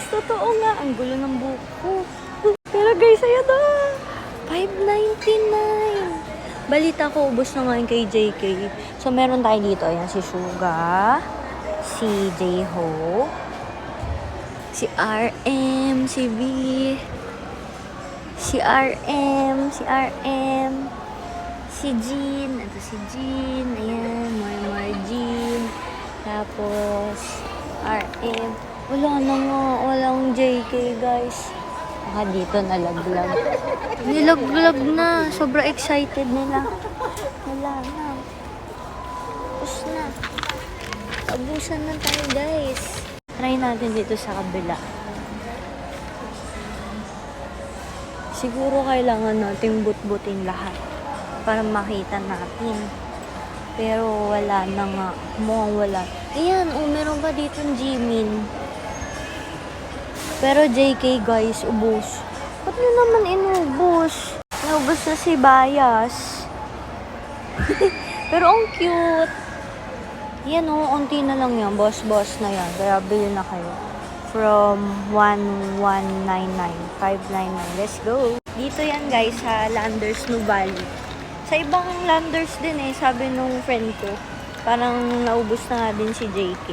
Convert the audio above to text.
guys, totoo nga. Ang gulo ng buko. Pero guys, ayan na. 5.99. Balita ko, ubos na ngayon kay JK. So, meron tayo dito. Ayan, si Suga, si J-Ho, si RM, si V, si RM, si Jean. Ito si Jean. Ayan, more Jean. Tapos, RM. Wala na nga. Walang JK, guys. Baka dito nalaglag. Nilaglag na. Sobra excited nila. Wala na. Tapos na. Abusan na tayo, guys. Try natin dito sa kabila. Siguro kailangan natin but-butin lahat para makita natin. Pero wala na nga. Mukhang wala. Ayan, meron pa dito ng Jimin. Pero JK, guys, ubos. Ba't nyo naman inubos? Naubos na si Bias. Pero ang cute. Yan unti na lang yan. Boss na yan. Kaya bili na kayo. From 1199, 599. Let's go. Dito yan, guys, sa Landers Nuvali. Sa ibang Landers din sabi nung friend ko. Parang naubos na nga din si JK.